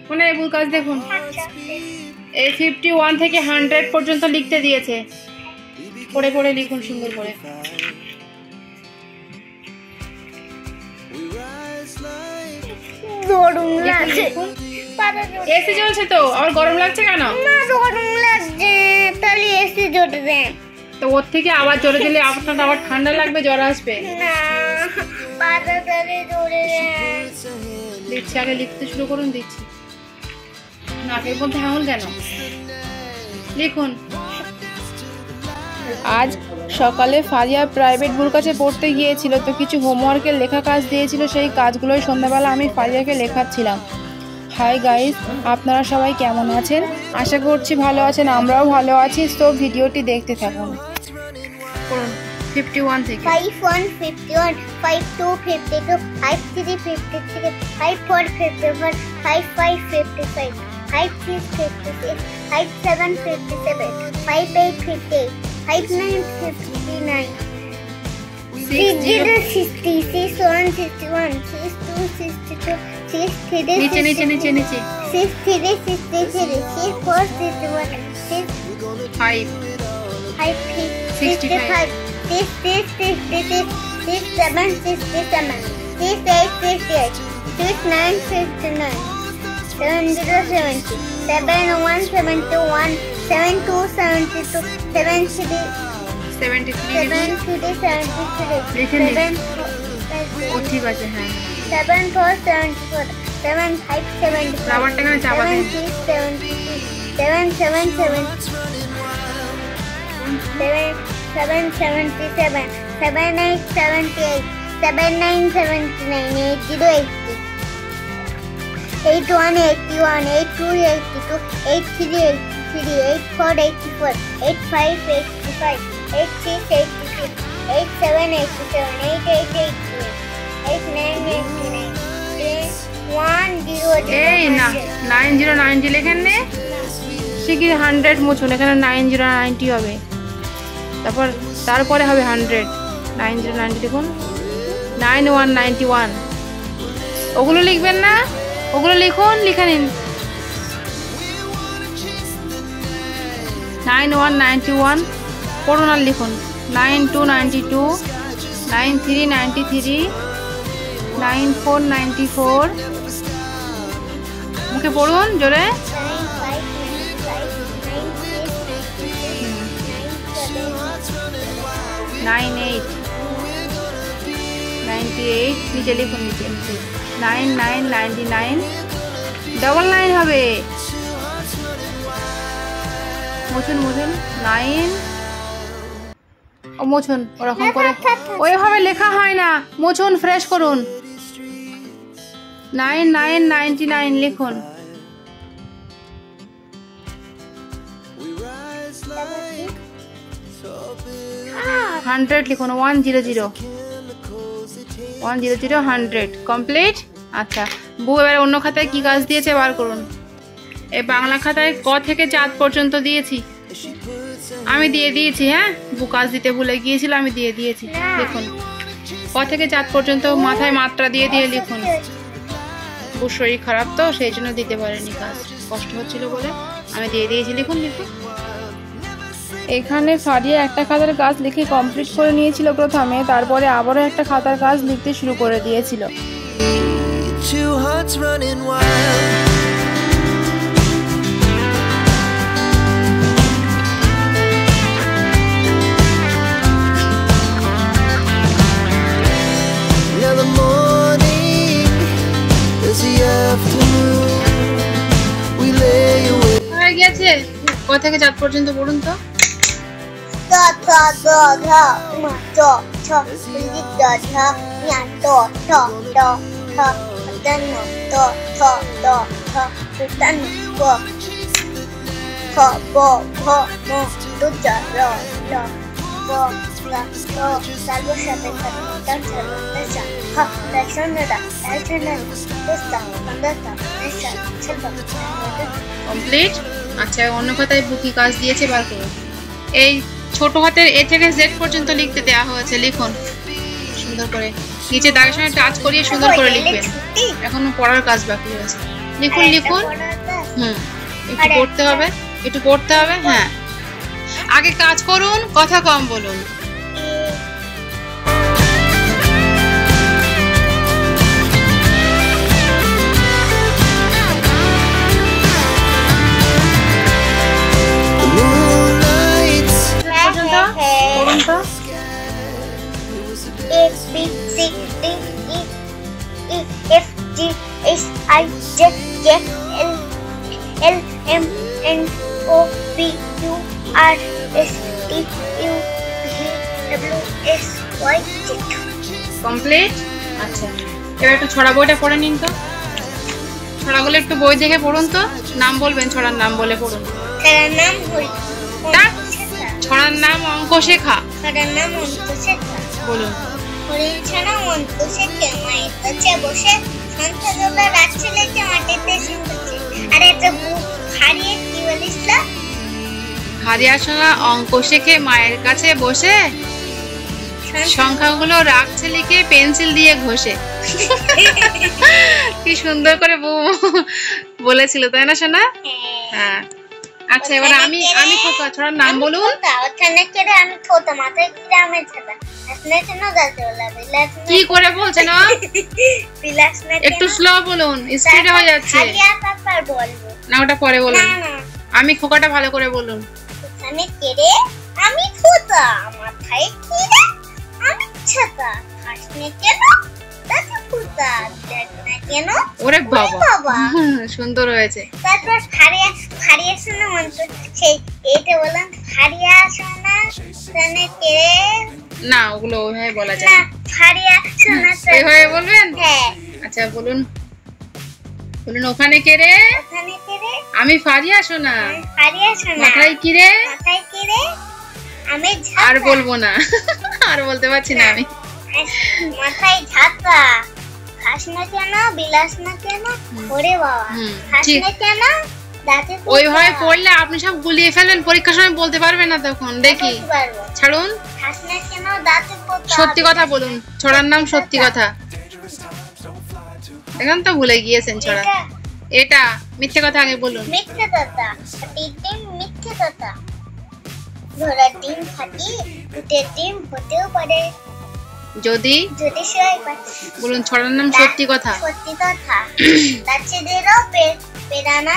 মনে ভুল কাজ দেখুন। এই 51 থেকে 100 পর্যন্ত লিখতে দিয়েছে, পড়ে পড়ে লিখুন সুন্দর করে। এসি চলছে তো, আর গরম লাগছে কেন? গরম লাগছে, তাহলে এসি জোরে দেন। তো ওর থেকে আবার জোরে দিলে আপনার আবার ঠান্ডা লাগবে, জ্বর আসবে। না, তাড়াতাড়ি জোরে দেন। দিচ্ছি, আগে লিখতে শুরু করুন। দিচ্ছি। নাকের মধ্যে আঙুল কেন? লিখুন। আজ সকালে ফারিয়া প্রাইভেট বুর কাছে পড়তে গিয়েছিল, তো কিছু হোমওয়ার্কের লেখা কাজ দিয়েছিল, সেই কাজগুলোই সন্ধ্যাবেলা আমি ফারিয়াকে লেখাচ্ছিলাম। হাই গাইস, আপনারা সবাই কেমন আছেন? আশা করছি ভালো আছেন, আমরাও ভালো আছি। তো ভিডিওটি দেখতে থাকুন। 51 থেকে 51 51 52 52 53 53 54 54 55 55 56 56 57 57 58 58 59 59 60 61 61 62 62 63 নিচে নিচে নিচে নিচে 63 63 64 61 5 65 66 67 67 68 69 69 70 70 71 71 72 72 73 ও ঠিক আছে। হ্যাঁ 74 74 75 74 রাবারটা কেন চাপা দেন? 7 7 7 7 77 7 8 78 7 9 79 8 0 80 81 81 82 82 83 83 84 84 85 85 86 86 87 87 88 88 89 89 10 এই না 9090 লেখেন নে, শিগগির 100 মুছুন। এখানে 9090 হবে, তারপরে হবে 100। 9090 লিখুন। 9191 ওগুলো লিখবেন না, ওগুলো লিখুন, লিখে নিন। 9191 পড়ুন আর লিখুন। 9292 9393 9494 মুখে পড়ুন জোরে। 98 98 নিচে লিখুন, নিচে নিচে 9999 99 হবে। মুছুন মুছুন 9 ও মুছুন, ওরকম করে ওইভাবে লেখা হয় না, মুছুন, ফ্রেশ করুন। 9999 লিখুন। 100 লিখুন। 100 100 কমপ্লিট। আচ্ছা বউ, এবার অন্য খাতায় কি কাজ দিয়েছে বার করুন। এই বাংলা খাতায় ক থেকে 4 পর্যন্ত দিয়েছি, আমি দিয়ে দিয়েছি। হ্যাঁ, বউ কাজ দিতে ভুলে গিয়েছিল, আমি দিয়ে দিয়েছি। লিখুন ক থেকে 4 পর্যন্ত, মাথায় মাত্রা দিয়ে দিয়ে লিখুন। বউর শরীর খারাপ তো সেই জন্য দিতে পারেনি, কাজ কষ্ট হচ্ছিল বলে আমি দিয়ে দিয়েছি। লিখুন লিখুন। এখানে ফারিয়া একটা খাতার কাজ লিখে কমপ্লিট করে নিয়েছিল প্রথমে, তারপরে আবারও একটা খাতার কাজ লিখতে শুরু করে দিয়েছিল। হয়ে গেছে। ক থেকে 4 পর্যন্ত পড়ুন তো। কমপ্লিট। আচ্ছা অন্য খাতায় বুকি কাজ দিয়েছে, বার করুন। এই ছোট হাতের এ থেকে জেড পর্যন্ত লিখতে দেওয়া হয়েছে, লিখুন সুন্দর করে। নিচে দাগের সঙ্গে টাচ করিয়ে সুন্দর করে লিখবেন। এখনো পড়ার কাজ বাকি আছে। লিখুন লিখুন। একটু পড়তে হবে, একটু পড়তে হবে। হ্যাঁ, আগে কাজ করুন, কথা কম বলুন। পড়ুন তো। A B C D E F G H I J K L M N O P Q R S T U V W X Y Z। Complete. আচ্ছা, এবার একটু ছড়া বইটা পড়ে নিন তো। ছড়াগুলো একটু বই দেখে পড়ুন তো। নাম বলবেন, ছড়ার নাম বলে পড়ুন। ছড়ার নাম ছড়ার নাম অঙ্ক শেখা। ছড়ার নাম অঙ্ক শেখা বলুন। হরিণ ছানা অঙ্ক শেখে মায়ের কাছে বসে সন্ধ্যাবেলা রাত ছেলেকে মাটিতে শুনতেছে। আরে এটা বুক হারিয়ে কি বলিস না? হারিয়া সোনা অঙ্ক শেখে মায়ের কাছে বসে সংখ্যাগুলো রাখছে লিখে পেন্সিল দিয়ে ঘষে। কি সুন্দর করে বলেছিল, তাই না সোনা? হ্যাঁ। আচ্ছা, এবার আমি খোকা, ছড়ার নাম বলুন। ওখানে কেড়ে আমি খোতা মাথায় কিরে আমি ছাতা আসলে কেন যাতে বলা বিলাস কি করে বলছেন? বিলাস না একটু স্লো বলুন, স্পিড হয়ে যাচ্ছে। হারিয়া তারপর বলবো না, ওটা পরে বলুন। না আমি খোকাটা ভালো করে বলুন। ওখানে কেড়ে আমি খোতা মাথায় কিরে আমি ছাতা আসলে কেন যাতে খোতা দেখ না কেন? ওরে বাবা, বাবা সুন্দর হয়েছে। তারপর হারিয়া শোনা মন্ত্র সেই এইটা বললাম হারিয়া শোনা তানে কেড়ে না, ওগুলো ওইভাবে বলা যায় না। হারিয়া শোনা ওইভাবে বলবেন? হ্যাঁ। আচ্ছা, বলুন বলুন। ওখানে কেড়ে ওখানে কেড়ে আমি ফারিয়া সোনা হারিয়া শোনা মাথায় কিরে মাথায় কিরে আমি আর বলবো না, আর বলতে পারছি না আমি। মাথায় ঝাঁটা খাস না কেন বিলাস না কেন? ওরে বাবা, খাস না কেন দাঁতে ওইভাবে পড়লে আপনি সব গুলিয়ে ফেলেন, পরীক্ষার সময় বলতে পারবেন না তখন। দেখি, ছাড়ুন। খাস না কেন দাঁতে পোকা। সত্যি কথা বলুন, ছড়ার নাম সত্যি কথা। এখন তো ভুলে গিয়েছেন ছড়া। এটা মিথ্যে কথা আগে বলুন। মিথ্যে কথা, ডিম মিথ্যে কথা। ঘোড়ার ডিম ফাটি উটের ডিম হতেও পারে যদি সবাই পায়। বলুন ছড়ার নাম সত্যি কথা। সত্যি কথা। বাচ্চাদেরও পেরানা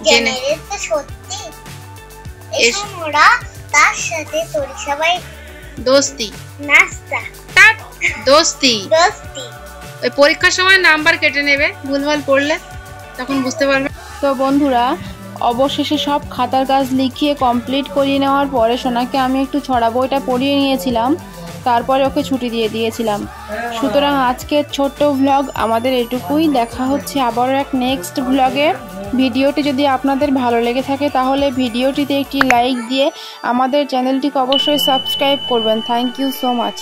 জেনে তো সত্যি। এসো মোরা তার সাথে তোরি সবাই দোস্তি নাস্তা দোস্তি। দোস্তি ওই পরীক্ষার সময় নাম্বার কেটে নেবে ভুলভাল পড়লে, তখন বুঝতে পারবে। তো বন্ধুরা, অবশেষে সব খাতার কাজ লিখিয়ে কমপ্লিট করিয়ে নেওয়ার পরে সোনাকে আমি একটু ছড়া বইটা পড়িয়ে নিয়েছিলাম, তারপরে ওকে ছুটি দিয়ে দিয়েছিলাম। সুতরাং আজকের ছোট্ট ভ্লগ আমাদের এটুকুই। দেখা হচ্ছে আবারও এক নেক্সট ভ্লগে। ভিডিওটি যদি আপনাদের ভালো লেগে থাকে তাহলে ভিডিওটিতে একটি লাইক দিয়ে আমাদের চ্যানেলটিকে অবশ্যই সাবস্ক্রাইব করবেন। Thank you so much.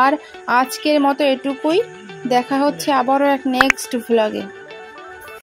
আর আজকের মতো এটুকুই। দেখা হচ্ছে আবারও এক নেক্সট ভ্লগে।